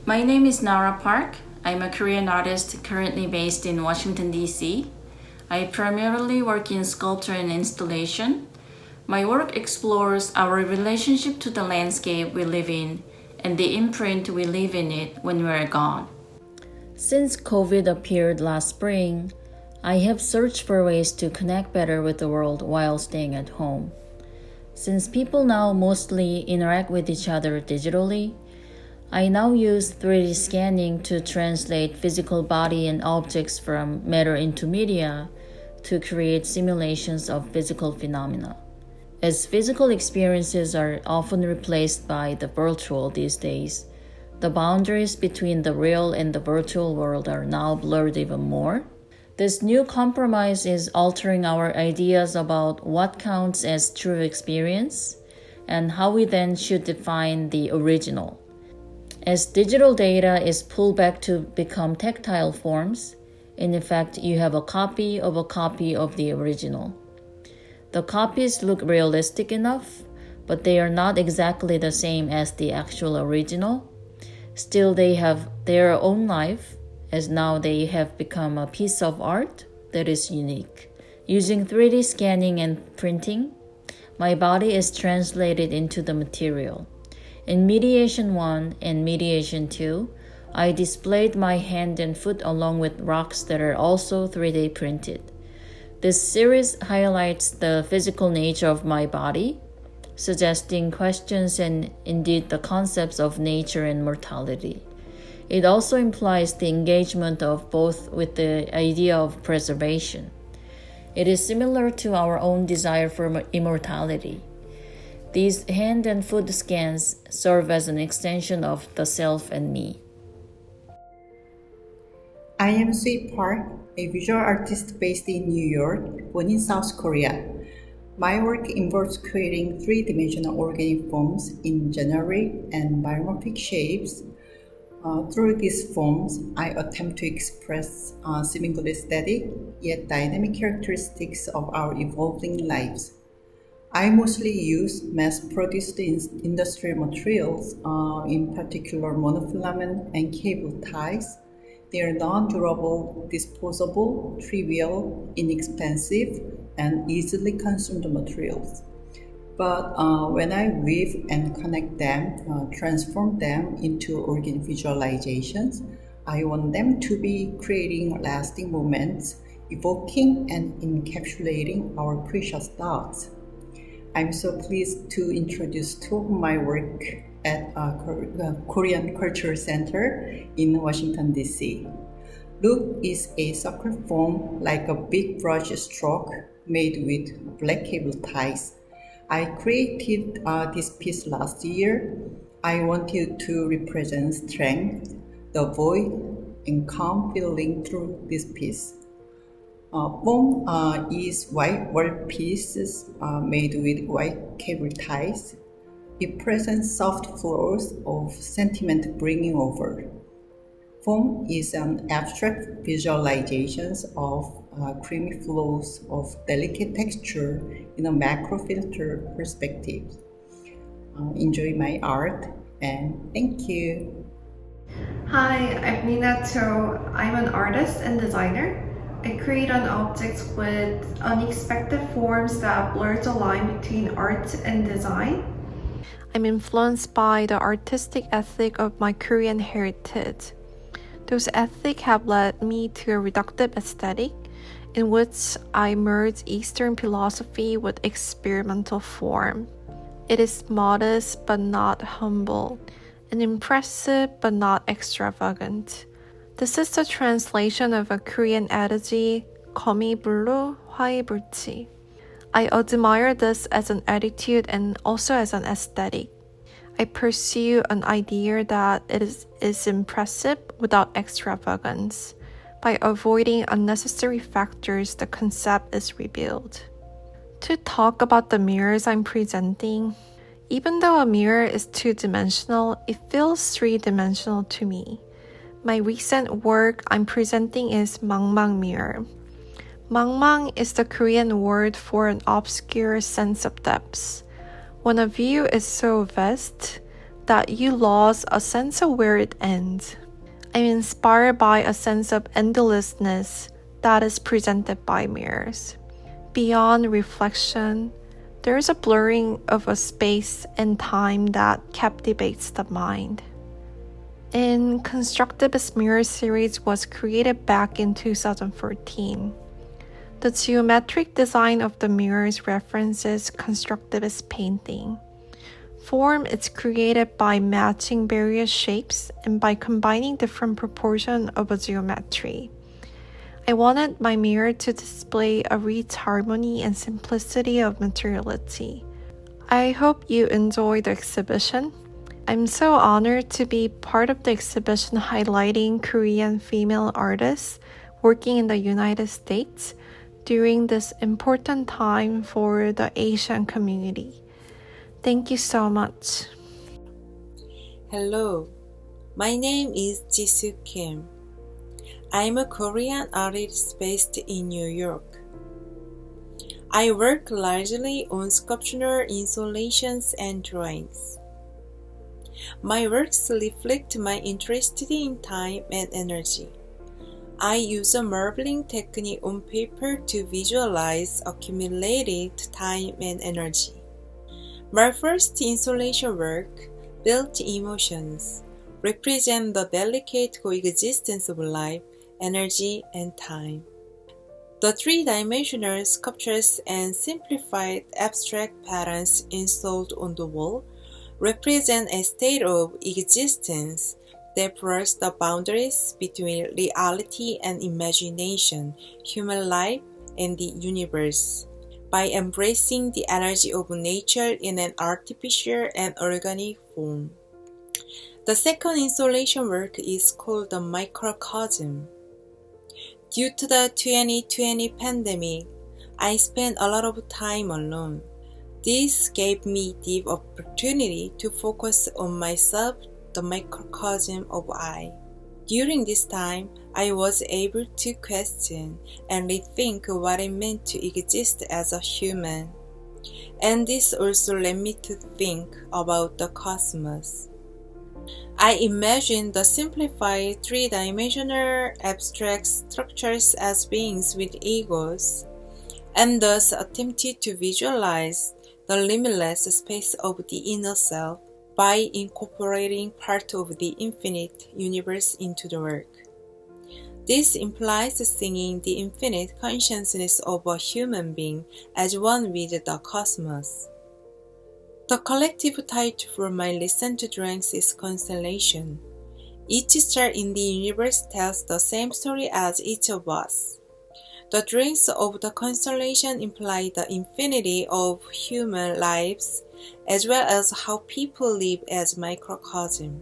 My name is Nara Park. I'm a Korean artist currently based in Washington, D.C. I primarily work in sculpture and installation. My work explores our relationship to the landscape we live in and the imprint we leave in it when we're gone. Since COVID appeared last spring, I have searched for ways to connect better with the world while staying at home. Since people now mostly interact with each other digitally, I now use 3D scanning to translate physical body and objects from matter into media to create simulations of physical phenomena. As physical experiences are often replaced by the virtual these days, the boundaries between the real and the virtual world are now blurred even more. This new compromise is altering our ideas about what counts as true experience and how we then should define the original. As digital data is pulled back to become tactile forms, in effect, you have a copy of the original. The copies look realistic enough, but they are not exactly the same as the actual original. Still, they have their own life, as now they have become a piece of art that is unique. Using 3D scanning and printing, my body is translated into the material. In Mediation 1 and Mediation 2, I displayed my hand and foot along with rocks that are also 3D printed. This series highlights the physical nature of my body, suggesting questions and indeed the concepts of nature and mortality. It also implies the engagement of both with the idea of preservation. It is similar to our own desire for immortality. These hand and foot scans serve as an extension of the self and me. I am Sui Park, a visual artist based in New York, born in South Korea. My work involves creating three-dimensional organic forms in generic and biomorphic shapes. Through these forms, I attempt to express seemingly static yet dynamic characteristics of our evolving lives. I mostly use mass-produced industrial materials, in particular monofilament and cable ties. They are non-durable, disposable, trivial, inexpensive, and easily consumed materials. But when I weave and connect them, transform them into organic visualizations, I want them to be creating lasting moments, evoking and encapsulating our precious thoughts. I'm so pleased to introduce two of my work at Korean Cultural Center in Washington, D.C. Look is a circle form like a big brush stroke made with black cable ties. I created this piece last year. I wanted to represent strength, the void, and calm feeling through this piece. Foam is white wall pieces made with white cable ties. It presents soft flows of sentiment bringing over. Foam is an abstract visualization of creamy flows of delicate texture in a macro filter perspective. Enjoy my art and thank you. Hi, I'm Nina Cho. I'm an artist and designer. I create on objects with unexpected forms that blur the line between art and design. I'm influenced by the artistic ethic of my Korean heritage. Those ethics have led me to a reductive aesthetic in which I merge Eastern philosophy with experimental form. It is modest but not humble, and impressive but not extravagant. This is the translation of a Korean adage, 거미 불로 화이 불지. I admire this as an attitude and also as an aesthetic. I pursue an idea that it is impressive without extravagance. By avoiding unnecessary factors, the concept is revealed. To talk about the mirrors I'm presenting, even though a mirror is two-dimensional, it feels three-dimensional to me. My recent work I'm presenting is 망망 mirror. 망망 is the Korean word for an obscure sense of depths. When a view is so vast, that you lost a sense of where it ends. I'm inspired by a sense of endlessness that is presented by mirrors. Beyond reflection, there is a blurring of a space and time that captivates the mind. In Constructivist Mirror series was created back in 2014. The geometric design of the mirrors references constructivist painting. Form is created by matching various shapes and by combining different proportions of a geometry. I wanted my mirror to display a rich harmony and simplicity of materiality. I hope you enjoy the exhibition. I'm so honored to be part of the exhibition highlighting Korean female artists working in the United States during this important time for the Asian community. Thank you so much. Hello, my name is Jisook Kim. I'm a Korean artist based in New York. I work largely on sculptural installations and drawings. My works reflect my interest in time and energy. I use a marbling technique on paper to visualize accumulated time and energy. My first installation work, Built Emotions, represent the delicate coexistence of life, energy, and time. The three-dimensional sculptures and simplified abstract patterns installed on the wall represent a state of existence that blurs the boundaries between reality and imagination, human life, and the universe, by embracing the energy of nature in an artificial and organic form. The second installation work is called the Microcosm. Due to the 2020 pandemic, I spent a lot of time alone. This gave me the opportunity to focus on myself, the microcosm of I. During this time, I was able to question and rethink what it meant to exist as a human. And this also led me to think about the cosmos. I imagined the simplified three-dimensional abstract structures as beings with egos, and thus attempted to visualize the limitless space of the inner self by incorporating part of the infinite universe into the work. This implies seeing the infinite consciousness of a human being as one with the cosmos. The collective title for my recent drawings is Constellation. Each star in the universe tells the same story as each of us. The drawings of the constellation imply the infinity of human lives, as well as how people live as microcosm.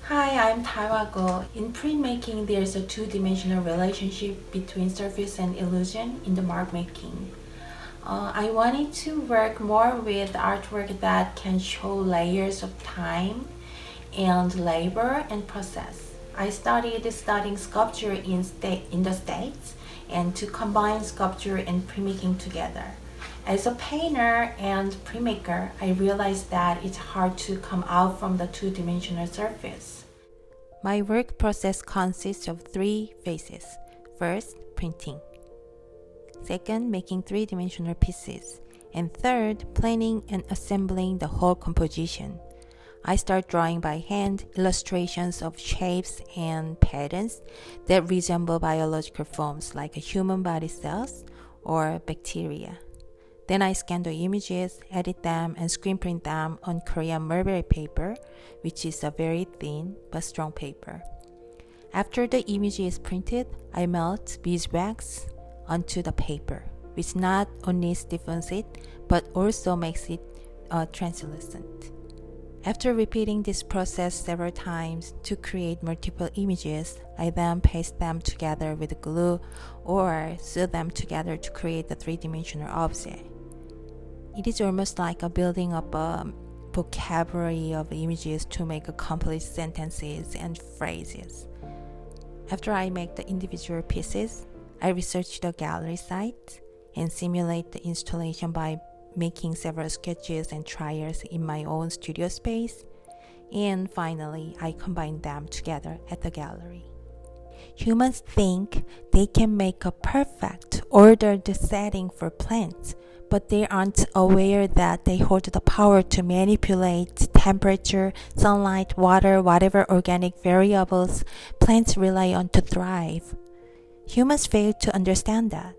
Hi, I'm Tai Hwa Goh. In printmaking, there's a two-dimensional relationship between surface and illusion in the mark making. I wanted to work more with artwork that can show layers of time and labor and process. I started studying sculpture in the States and to combine sculpture and printmaking together. As a painter and printmaker, I realized that it's hard to come out from the two-dimensional surface. My work process consists of three phases. First, printing. Second, making three-dimensional pieces. And third, planning and assembling the whole composition. I start drawing by hand illustrations of shapes and patterns that resemble biological forms like human body cells or bacteria. Then I scan the images, edit them, and screen print them on Korean mulberry paper, which is a very thin but strong paper. After the image is printed, I melt beeswax onto the paper, which not only stiffens it, but also makes it translucent. After repeating this process several times to create multiple images, I then paste them together with glue or sew them together to create the three-dimensional object. It is almost like a building up a vocabulary of images to make complete sentences and phrases. After I make the individual pieces, I research the gallery site and simulate the installation by making several sketches and trials in my own studio space, and finally, I combined them together at the gallery. Humans think they can make a perfect, ordered setting for plants, but they aren't aware that they hold the power to manipulate temperature, sunlight, water, whatever organic variables plants rely on to thrive. Humans fail to understand that.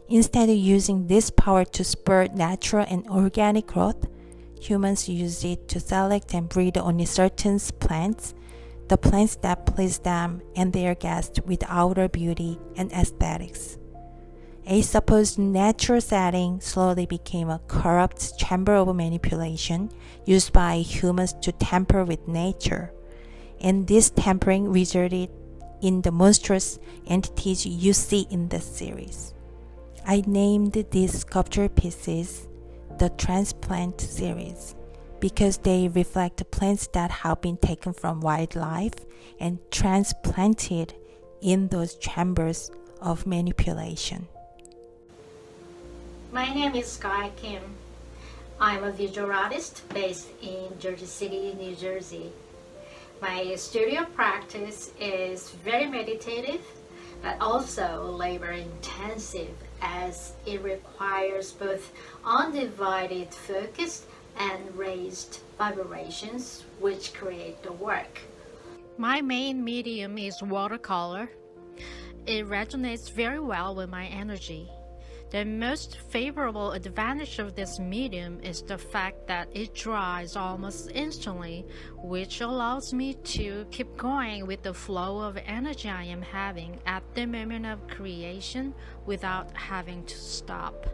Instead of using this power to spur natural and organic growth, humans use it to select and breed only certain plants, the plants that please them and their guests with outer beauty and aesthetics. A supposed natural setting slowly became a corrupt chamber of manipulation used by humans to tamper with nature, and this tampering resulted in the monstrous entities you see in this series. I named these sculpture pieces the Transplant series because they reflect plants that have been taken from wildlife and transplanted in those chambers of manipulation. My name is Jisook Kim. I'm a visual artist based in Jersey City, New Jersey. My studio practice is very meditative, but also labor intensive as it requires both undivided focus and raised vibrations which create the work. My main medium is watercolor. It resonates very well with my energy. The most favorable advantage of this medium is the fact that it dries almost instantly, which allows me to keep going with the flow of energy I am having at the moment of creation without having to stop.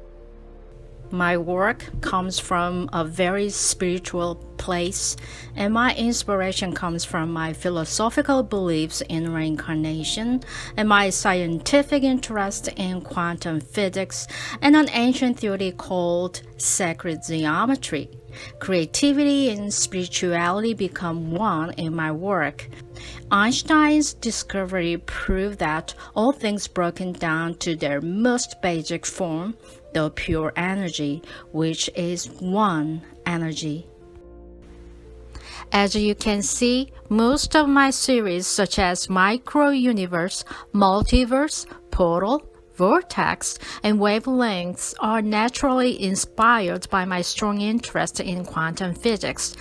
My work comes from a very spiritual place, and my inspiration comes from my philosophical beliefs in reincarnation and my scientific interest in quantum physics and an ancient theory called sacred geometry. Creativity and spirituality become one in my work. Einstein's discovery proved that all things broken down to their most basic form, the pure energy, which is one energy. As you can see, most of my series such as micro-universe, multiverse, portal, vortex, and wavelengths are naturally inspired by my strong interest in quantum physics.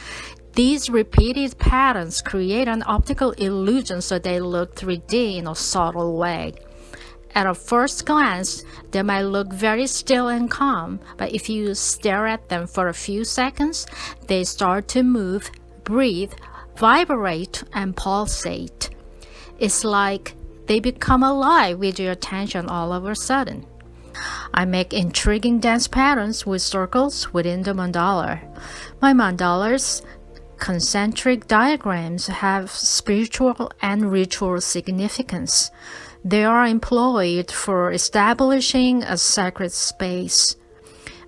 These repeated patterns create an optical illusion so they look 3D in a subtle way. At a first glance, they might look very still and calm, but if you stare at them for a few seconds, they start to move, breathe, vibrate, and pulsate. It's like they become alive with your attention all of a sudden. I make intriguing dance patterns with circles within the mandala. My mandalas, concentric diagrams, have spiritual and ritual significance. They are employed for establishing a sacred space.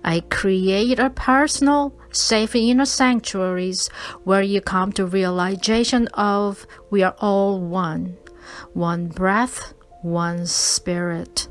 I create a personal, safe inner sanctuaries where you come to realization of we are all one breath, one spirit.